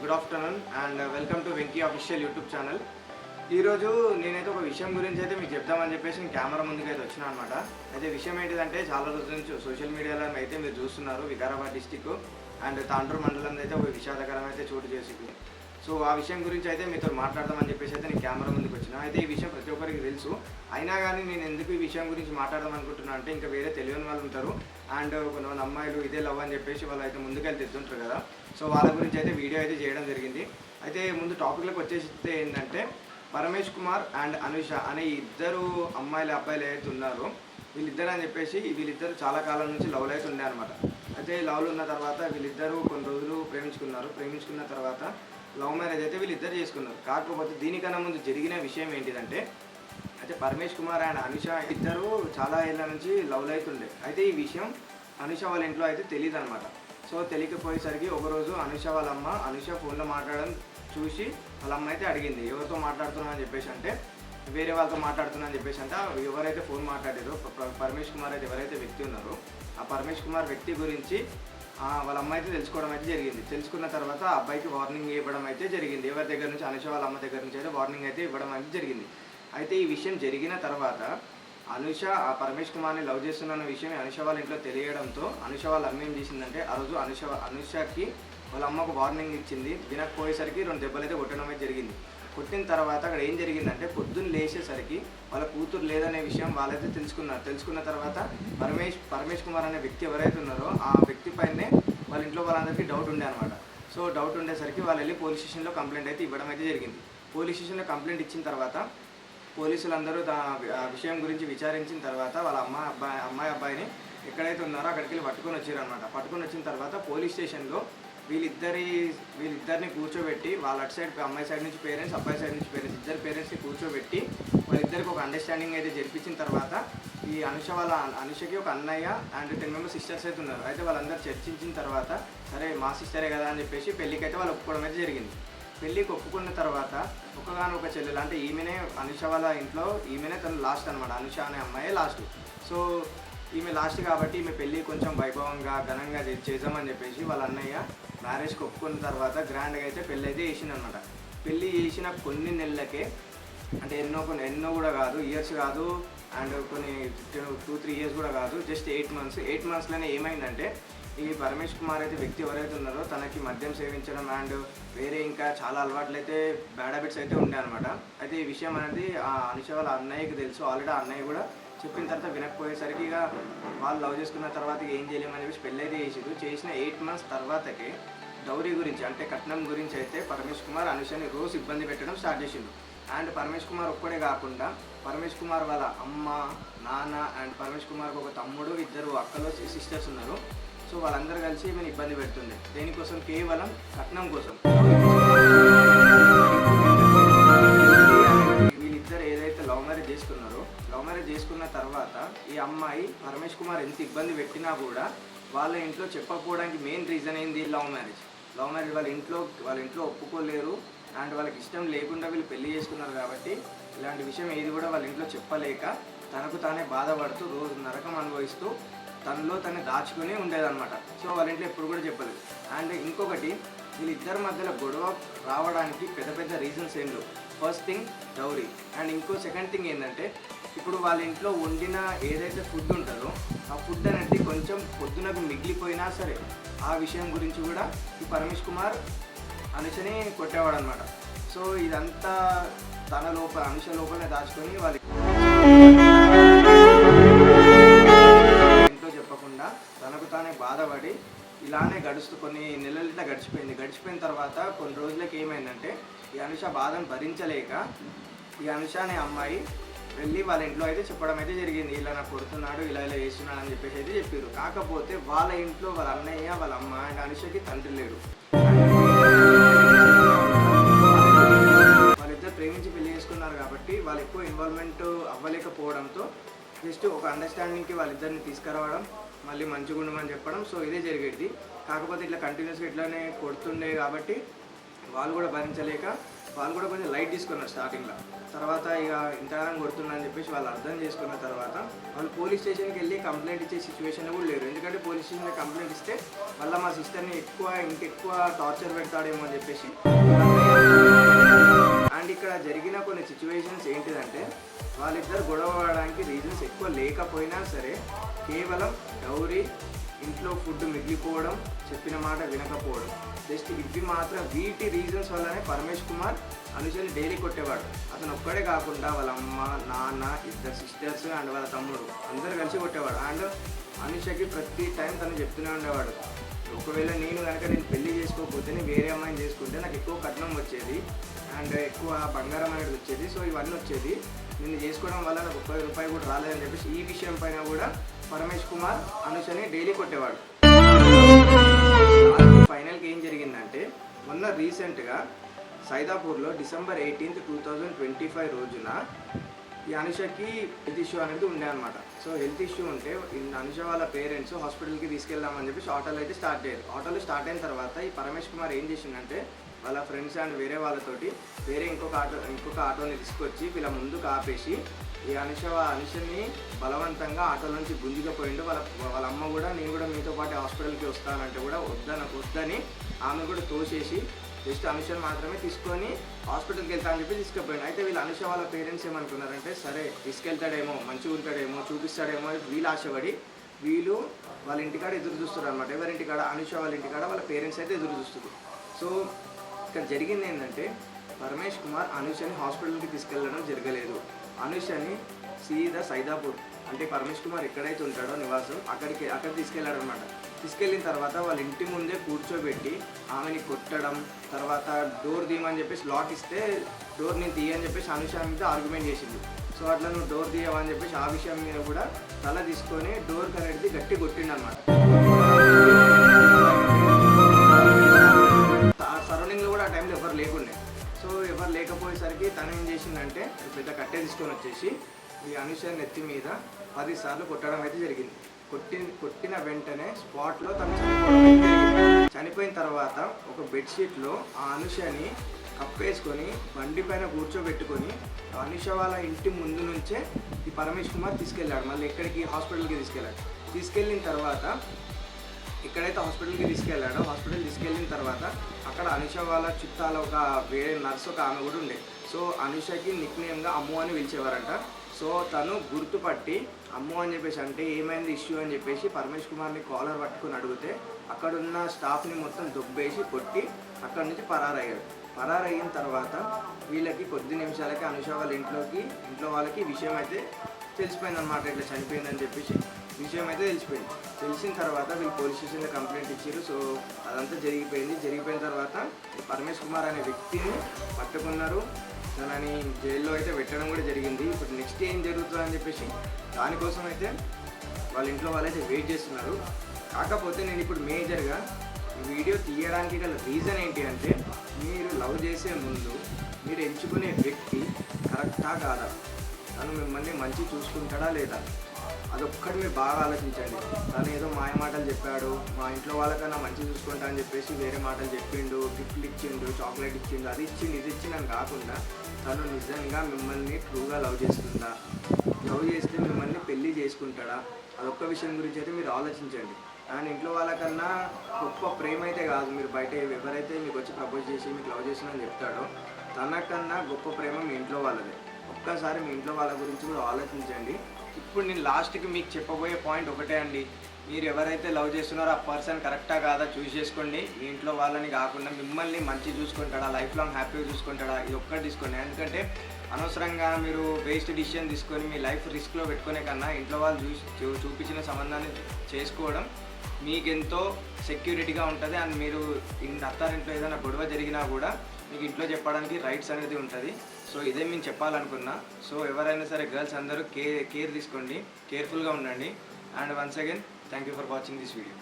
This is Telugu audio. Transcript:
Good afternoon and welcome to Venky official YouTube channel. ఈరోజు నేనైతే ఒక విషయం గురించి అయితే మీకు చెప్దామని చెప్పేసి నేను కెమెరా ముందుకు అయితే వచ్చినా అనమాట. అయితే విషయం ఏంటిదంటే చాలా రోజుల నుంచి సోషల్ మీడియాలో అయితే మీరు చూస్తున్నారు, వికారాబాద్ డిస్టిక్ అండ్ తాండూరు మండలం అయితే ఒక విషాదకరం అయితే చోటు చేసింది. సో ఆ విషయం గురించి అయితే మీతో మాట్లాడదామని చెప్పేసి అయితే నేను కెమెరా ముందుకు వచ్చిన. అయితే ఈ విషయం ప్రతి ఒక్కరికి తెలుసు, అయినా కానీ నేను ఎందుకు ఈ విషయం గురించి మాట్లాడదాం అనుకుంటున్నా అంటే ఇంకా వేరే తెలియని వాళ్ళు ఉంటారు అండ్ కొంతమంది అమ్మాయిలు ఇదే లవ్ అని చెప్పేసి వాళ్ళు అయితే ముందుకెళ్ళి తెస్తుంటారు కదా. సో వాళ్ళ గురించి అయితే వీడియో అయితే చేయడం జరిగింది. అయితే ముందు టాపిక్లోకి వచ్చేస్తే ఏంటంటే పరమేష్ కుమార్ అండ్ అనుష అనే ఇద్దరు అబ్బాయిలు అయితే ఉన్నారో వీళ్ళిద్దరు అని చెప్పేసి వీళ్ళిద్దరు చాలా కాలం నుంచి లవ్లో అయితే ఉండే అనమాట. అయితే లవ్లో ఉన్న తర్వాత వీళ్ళిద్దరూ కొన్ని రోజులు ప్రేమించుకున్న తర్వాత లవ్ మ్యారేజ్ అయితే వీళ్ళిద్దరు చేసుకున్నారు. కాకపోతే దీనికన్నా ముందు జరిగిన విషయం ఏంటిదంటే అయితే పరమేష్ కుమార్ అండ్ అనుష ఇద్దరు చాలా ఏళ్ళ నుంచి లవ్లో అయితే ఉండే. అయితే ఈ విషయం అనుష వాళ్ళ ఇంట్లో అయితే తెలియదు అనమాట. సో తెలియకపోయేసరికి ఒకరోజు అనుష వాళ్ళ అమ్మ అనుష ఫోన్లో మాట్లాడడం చూసి వాళ్ళ అమ్మ అయితే అడిగింది, ఎవరితో మాట్లాడుతున్నావు అని చెప్పేసి. అంటే వేరే వాళ్ళతో మాట్లాడుతున్నా అని చెప్పేసి. అంటే ఎవరైతే ఫోన్ మాట్లాడారో పరమేష్ కుమార్ అయితే ఎవరైతే వ్యక్తి ఉన్నారో ఆ పరమేష్ కుమార్ వ్యక్తి గురించి వాళ్ళ అమ్మ అయితే తెలుసుకోవడం అయితే జరిగింది. తెలుసుకున్న తర్వాత ఆ అబ్బాయికి వార్నింగ్ ఇవ్వడం అయితే జరిగింది. ఎవరి దగ్గర నుంచి అనుష వాళ్ళ అమ్మ దగ్గర నుంచి అయితే వార్నింగ్ అయితే ఇవ్వడం అయితే జరిగింది. అయితే ఈ విషయం జరిగిన తర్వాత అనుష ఆ పరమేష్ కుమార్ని లవ్ చేస్తున్న విషయం అనుష వాళ్ళ ఇంట్లో తెలియడంతో అనుష వాళ్ళ అమ్మ ఏం చేసిందంటే ఆ రోజు అనుషకి వాళ్ళ అమ్మకు వార్నింగ్ ఇచ్చింది. వినకపోయేసరికి 2 దెబ్బలు అయితే కొట్టడం అయితే జరిగింది. కొట్టిన తర్వాత అక్కడ ఏం జరిగిందంటే పొద్దున్న లేచేసరికి వాళ్ళ కూతురు లేదనే విషయం వాళ్ళైతే తెలుసుకున్న తర్వాత పరమేష్ కుమార్ అనే వ్యక్తి ఎవరైతే ఉన్నారో ఆ వ్యక్తి పైనే వాళ్ళ ఇంట్లో వాళ్ళందరికీ డౌట్ ఉండే అనమాట. సో డౌట్ ఉండేసరికి వాళ్ళు వెళ్ళి పోలీస్ స్టేషన్లో కంప్లైంట్ అయితే ఇవ్వడం అయితే జరిగింది. పోలీస్ స్టేషన్లో కంప్లైంట్ ఇచ్చిన తర్వాత పోలీసులందరూ ఆ విషయం గురించి విచారించిన తర్వాత వాళ్ళ అబ్బాయిని ఎక్కడైతే ఉన్నారో అక్కడికి వెళ్ళి పట్టుకొని వచ్చారనమాట. పట్టుకొని వచ్చిన తర్వాత పోలీస్ స్టేషన్లో వీళ్ళిద్దరిని కూర్చోబెట్టి వాళ్ళ అటు సైడ్ అమ్మాయి సైడ్ నుంచి పేరెంట్స్ అబ్బాయి సైడ్ నుంచి పేరెంట్స్ ఇద్దరు పేరెంట్స్ని కూర్చోబెట్టి వాళ్ళిద్దరికి ఒక అండర్స్టాండింగ్ అయితే జరిపించిన తర్వాత ఈ అనుషకి ఒక అన్నయ్య అండ్ 10 మెంబర్స్ సిస్టర్స్ అయితే ఉన్నారు. అయితే వాళ్ళందరూ చర్చించిన తర్వాత సరే మా సిస్టరే కదా అని చెప్పేసి పెళ్ళికి అయితే వాళ్ళు ఒప్పుకోవడం అయితే జరిగింది. పెళ్ళికి ఒప్పుకున్న తర్వాత ఒక చెల్లెలు అంటే ఈమెనే అనుష వాళ్ళ ఇంట్లో ఈమెనే తను లాస్ట్ అనమాట. అనుష అనే అమ్మాయి లాస్ట్. సో ఈమె లాస్ట్ కాబట్టి ఈమె పెళ్ళి కొంచెం వైభవంగా ఘనంగా చేద్దామని చెప్పేసి వాళ్ళ అన్నయ్య మ్యారేజ్కి ఒప్పుకున్న తర్వాత గ్రాండ్గా అయితే పెళ్ళి అయితే చేసిందనమాట. పెళ్ళి చేసిన కొన్ని నెలలకే అంటే ఎన్నో కూడా కాదు, ఇయర్స్ కాదు అండ్ కొన్ని 2-3 ఇయర్స్ కూడా కాదు, జస్ట్ 8 మంత్స్లోనే ఏమైందంటే ఈ పరమేష్ కుమార్ అయితే వ్యక్తి ఎవరైతే ఉన్నారో తనకి మద్యం సేవించడం అండ్ వేరే ఇంకా చాలా అలవాట్లు అయితే బ్యాడ్ హ్యాబిట్స్ అయితే ఉండే అనమాట. అయితే ఈ విషయం అనేది ఆ అనుష వాళ్ళ అన్నయ్యకి తెలుసు. ఆల్రెడీ ఆ అన్నయ్య కూడా చెప్పిన తర్వాత వినకపోయేసరికి ఇక వాళ్ళు లవ్ చేసుకున్న తర్వాత ఏం చేయలేమని చెప్పేసి పెళ్ళి అయితే చేసిన 8 మంత్స్ తర్వాతకే డౌరీ గురించి అంటే కట్నం గురించి అయితే పరమేష్ కుమార్ అనుషని రోజు ఇబ్బంది పెట్టడం స్టార్ట్ చేసిండు. అండ్ పరమేష్ కుమార్ ఒక్కడే కాకుండా పరమేష్ కుమార్ వాళ్ళ అమ్మ నాన్న అండ్ పరమేష్ కుమార్కి ఒక తమ్ముడు 2 అక్కలు సిస్టర్స్ ఉన్నారు. సో వాళ్ళందరూ కలిసి ఈమెను ఇబ్బంది పెడుతుంది. దేనికోసం? కేవలం కట్నం కోసం. వీళ్ళిద్దరు ఏదైతే లవ్ మ్యారేజ్ చేసుకున్న తర్వాత ఈ అమ్మాయి పరమేష్ కుమార్ ఎంత ఇబ్బంది పెట్టినా కూడా వాళ్ళ ఇంట్లో చెప్పకపోవడానికి మెయిన్ రీజన్ ఏంది? Love marriage. వాళ్ళ ఇంట్లో ఒప్పుకోలేరు అండ్ వాళ్ళకి ఇష్టం లేకుండా వీళ్ళు పెళ్లి చేసుకున్నారు కాబట్టి ఇలాంటి విషయం ఏది కూడా వాళ్ళ ఇంట్లో చెప్పలేక తనకు తానే బాధపడుతూ రోజు నరకం అనుభవిస్తూ తనలో తను దాచుకుని ఉండేదన్నమాట. సో వాళ్ళ ఇంట్లో ఎప్పుడు కూడా చెప్పలేదు. అండ్ ఇంకొకటి వీళ్ళిద్దరి మధ్యలో గొడవ రావడానికి పెద్ద రీజన్స్ ఏం లేవు. First thing dowry and second thing ఏంటంటే ఇప్పుడు వాళ్ళ ఇంట్లో వండిన ఏదైతే ఫుడ్ ఉంటుందో ఆ ఫుడ్ అనేది కొంచెం పొద్దునకు మిగిలిపోయినా సరే ఆ విషయం గురించి కూడా ఈ పరమేష్ కుమార్ అనుషని కొట్టేవాడు అనమాట. సో ఇదంతా అనుష లోపలనే దాచుకొని వాళ్ళ ఇంట్లో చెప్పకుండా తనకు తానే బాధపడి ఇలానే కొన్ని నెలలు ఇట్లా గడిచిపోయిన తర్వాత కొన్ని రోజులకి ఏమైందంటే ఈ అనుష బాధను భరించలేక ఈ అనుష అనే అమ్మాయి వెళ్ళి వాళ్ళ ఇంట్లో అయితే చెప్పడం అయితే జరిగింది. ఇలా నాకు కొడుతున్నాడు, ఇలా చేస్తున్నాడు అని చెప్పేసి అయితే చెప్పారు. కాకపోతే వాళ్ళ ఇంట్లో వాళ్ళ అన్నయ్య వాళ్ళ అమ్మ అండ్ అనుషకి తండ్రి లేడు. వాళ్ళిద్దరు ప్రేమించి పెళ్లి చేసుకున్నారు కాబట్టి వాళ్ళు ఎక్కువ ఇన్వాల్వ్మెంట్ అవ్వలేకపోవడంతో జస్ట్ ఒక అండర్స్టాండింగ్కి వాళ్ళిద్దరిని తీసుకురావడం, మళ్ళీ మంచిగా ఉండమని చెప్పడం. సో ఇదే జరిగేది. కాకపోతే ఇట్లా కంటిన్యూస్గా ఇట్లానే కొడుతుండే కాబట్టి వాళ్ళు కూడా భరించలేక వాళ్ళు కూడా కొంచెం లైట్ తీసుకున్నారు స్టార్టింగ్లో. తర్వాత ఇక ఇంతగానం కొడుతున్నా అని చెప్పేసి వాళ్ళు అర్థం చేసుకున్న తర్వాత వాళ్ళు పోలీస్ స్టేషన్కి వెళ్ళి కంప్లైంట్ ఇచ్చే సిచ్యువేషన్ కూడా లేరు. ఎందుకంటే పోలీస్ స్టేషన్లో కంప్లైంట్ ఇస్తే మళ్ళీ మా సిస్టర్ని ఇంకెక్కువ టార్చర్ పెడతాడేమో అని చెప్పేసి. అండ్ ఇక్కడ జరిగిన కొన్ని సిచ్యువేషన్స్ ఏంటిదంటే వాళ్ళిద్దరు గొడవ పడడానికి రీజన్స్ ఎక్కువ లేకపోయినా సరే కేవలం డౌరీ, ఇంట్లో ఫుడ్ మిగిలిపోవడం, చెప్పిన మాట వినకపోవడం, జస్ట్ ఇవి మాత్రం వీటి రీజన్స్ వల్లనే పరమేష్ కుమార్ అనుషని డైలీ కొట్టేవాడు. అతను ఒక్కడే కాకుండా వాళ్ళ అమ్మ, నాన్న, ఇద్దరు సిస్టర్స్ అండ్ వాళ్ళ తమ్ముడు అందరు కలిసి కొట్టేవాడు. అండ్ అనుషకి ప్రతి టైం తను చెప్తూనే ఉండేవాడు, ఒకవేళ నేను పెళ్లి చేసుకోకపోతే వేరే అమ్మాయిని చేసుకుంటే నాకు ఎక్కువ కట్నం వచ్చేది అండ్ ఎక్కువ బంగారం అనేది వచ్చేది, సో ఇవన్నీ వచ్చేది, నిన్ను చేసుకోవడం వల్ల నాకు ₹1 కూడా రాలేదని చెప్పేసి ఈ విషయం పైన కూడా పరమేష్ కుమార్ అనుషని డైలీ కొట్టేవాడు. ఫైనల్కి ఏం జరిగిందంటే మొన్న రీసెంట్గా సైదాపూర్లో December 18, 2025 రోజున ఈ అనుషకి హెల్త్ ఇష్యూ అనేది ఉండే అనమాట. సో హెల్త్ ఇష్యూ ఉంటే అనుష వాళ్ళ పేరెంట్స్ హాస్పిటల్కి తీసుకెళ్దామని చెప్పేసి ఆటోలో అయితే స్టార్ట్ అయ్యారు. ఆటోలో స్టార్ట్ అయిన తర్వాత ఈ పరమేష్ కుమార్ ఏం చేసిందంటే వాళ్ళ ఫ్రెండ్స్ అండ్ వేరే వాళ్ళతోటి ఇంకొక ఆటోని తీసుకొచ్చి వీళ్ళ ముందుకు ఆపేసి ఈ అనుషని బలవంతంగా ఆటో నుంచి గుంజుకపోయిండు. వాళ్ళ అమ్మ కూడా నేను కూడా మీతో పాటు హాస్పిటల్కి వస్తానంటే కూడా వద్దని ఆమె కూడా తోసేసి జస్ట్ అనుషని మాత్రమే తీసుకొని హాస్పిటల్కి వెళ్తా అని చెప్పి తీసుకుపోయాడు. అయితే వీళ్ళు అనుష వాళ్ళ పేరెంట్స్ ఏమనుకున్నారంటే సరే తీసుకెళ్తాడేమో, మంచిగా ఉంటాడేమో, చూపిస్తాడేమో వీళ్ళు ఆశపడి వీళ్ళు వాళ్ళ ఇంటికాడ ఎదురు చూస్తారు అనమాట. ఎవరింటికాడ? అనుష వాళ్ళ ఇంటికాడ వాళ్ళ పేరెంట్స్ అయితే ఎదురు చూస్తారు. సో ఇక్కడ జరిగింది ఏంటంటే పరమేష్ కుమార్ అనుషని హాస్పిటల్కి తీసుకెళ్ళడం జరగలేదు. అనుషని సీదా సైదాపూర్ అంటే పరమేష్ కుమార్ ఎక్కడైతే ఉంటాడో నివాసం అక్కడ తీసుకెళ్ళాడు అనమాట. తీసుకెళ్ళిన తర్వాత వాళ్ళ ఇంటి ముందే కూర్చోబెట్టి ఆమెని కొట్టడం, తర్వాత డోర్ తీయమని చెప్పేసి లాక్ ఇస్తే డోర్ నేను తీయని చెప్పేసి అనుష మీద ఆర్గ్యుమెంట్ చేసింది. సో అట్లా నువ్వు డోర్ తీయవని చెప్పేసి ఆ విషయం మీద కూడా తల తీసుకొని డోర్ కనెక్ట్ గట్టి కొట్టిండు అనమాట. సరౌండింగ్లో కూడా ఆ టైంలో ఎవరు లేకుండే. సో ఎవరు లేకపోయేసరికి తను ఏం చేసిందంటే పెద్ద కట్టె తీసుకొని వచ్చేసి ఈ అనుష నెత్తి మీద 10 సార్లు కొట్టడం అయితే జరిగింది. కొట్టిన వెంటనే స్పాట్లో తను చనిపోయిన తర్వాత ఒక బెడ్షీట్లో ఆ అనుషని కప్పేసుకొని బండి పైన కూర్చోబెట్టుకొని అనుష వాళ్ళ ఇంటి ముందు నుంచే ఈ పరమేష్ కుమార్ తీసుకెళ్ళాడు. మళ్ళీ ఎక్కడికి? హాస్పిటల్కి తీసుకెళ్ళాడు. తీసుకెళ్ళిన తర్వాత ఎక్కడైతే హాస్పిటల్కి తీసుకెళ్ళాడో హాస్పిటల్ తీసుకెళ్ళిన తర్వాత అక్కడ అనుష వాళ్ళ చుట్టాల ఒక వేరే నర్స్ ఒక ఆమె కూడా ఉండే. సో అనుషకి నిక్నేమ్గా అమ్ము అని పిలిచేవారంట. సో తను గుర్తుపట్టి అమ్ము అని చెప్పేసి అంటే ఏమైంది ఇష్యూ అని చెప్పేసి పరమేష్ కుమార్ని కాలర్ పట్టుకొని అడిగితే అక్కడున్న స్టాఫ్ని మొత్తం దొబ్బేసి కొట్టి అక్కడి నుంచి పరారయిన తర్వాత వీళ్ళకి కొద్ది నిమిషాలకి అనుష వాళ్ళ ఇంట్లో వాళ్ళకి విషయం అయితే తెలిసిపోయిందన్నమాట, ఇట్లా చనిపోయిందని చెప్పేసి విషయం అయితే తెలిసిన తర్వాత వీళ్ళు పోలీస్ స్టేషన్లో కంప్లైంట్ ఇచ్చారు. సో అదంతా జరిగిపోయిన తర్వాత పరమేష్ కుమార్ అనే వ్యక్తిని పట్టుకున్నారు. తనని జైల్లో అయితే పెట్టడం కూడా జరిగింది. ఇప్పుడు నెక్స్ట్ ఏం జరుగుతుందని చెప్పేసి దానికోసం అయితే వాళ్ళ ఇంట్లో వాళ్ళైతే వెయిట్ చేస్తున్నారు. కాకపోతే నేను ఇప్పుడు మేజర్గా ఈ వీడియో తీయడానికి గల రీజన్ ఏంటి అంటే మీరు లవ్ చేసే ముందు మీరు ఎంచుకునే వ్యక్తి కరెక్టా కాదా, తను మిమ్మల్ని మంచి చూసుకుంటాడా లేదా, అదొక్కటి మీరు బాగా ఆలోచించండి. తను ఏదో మాయ మాటలు చెప్పాడు, మా ఇంట్లో వాళ్ళకన్నా మంచి చూసుకుంటా అని చెప్పేసి వేరే మాటలు చెప్పిండు, గిఫ్ట్లు ఇచ్చిండు, చాక్లెట్ ఇచ్చిండు, అది ఇచ్చిండు ఇది ఇచ్చిందని కాకుండా తను నిజంగా మిమ్మల్ని ట్రూగా లవ్ చేస్తుందా, లవ్ చేస్తే మిమ్మల్ని పెళ్ళి చేసుకుంటాడా, అదొక్క విషయం గురించి అయితే మీరు ఆలోచించండి. అండ్ ఇంట్లో వాళ్ళకన్నా గొప్ప ప్రేమ అయితే కాదు, మీరు బయట ఎవరైతే మీకు వచ్చి ప్రపోజ్ చేసి మీకు లవ్ చేసిందని చెప్తాడో తనకన్నా గొప్ప ప్రేమ మీ ఇంట్లో వాళ్ళదే. ఒక్కసారి మీ ఇంట్లో వాళ్ళ గురించి కూడా ఆలోచించండి. ఇప్పుడు నేను లాస్ట్కి మీకు చెప్పబోయే పాయింట్ ఒకటే అండి, మీరు ఎవరైతే లవ్ చేస్తున్నారో ఆ పర్సన్ కరెక్టా కాదా చూస్ చేసుకోండి. మీ ఇంట్లో వాళ్ళని కాకుండా మిమ్మల్ని మంచి చూసుకుంటాడా, లైఫ్ లాంగ్ హ్యాపీగా చూసుకుంటాడా, ఇది ఒక్కటి తీసుకోండి. ఎందుకంటే అనవసరంగా మీరు వేస్ట్ డిసిషన్ తీసుకొని మీ లైఫ్ రిస్క్లో పెట్టుకునే కన్నా ఇంట్లో వాళ్ళు చూపించిన సంబంధాన్ని చేసుకోవడం మీకెంతో సెక్యూరిటీగా ఉంటుంది. అండ్ మీరు అత్తారింట్లో ఏదైనా గొడవ జరిగినా కూడా మీకు ఇంట్లో చెప్పడానికి రైట్స్ అనేది ఉంటుంది. సో ఇదే మేము చెప్పాలనుకున్నా. సో ఎవరైనా సరే గర్ల్స్ అందరూ కేర్ తీసుకోండి, కేర్ఫుల్గా ఉండండి. And once again thank you for watching this video.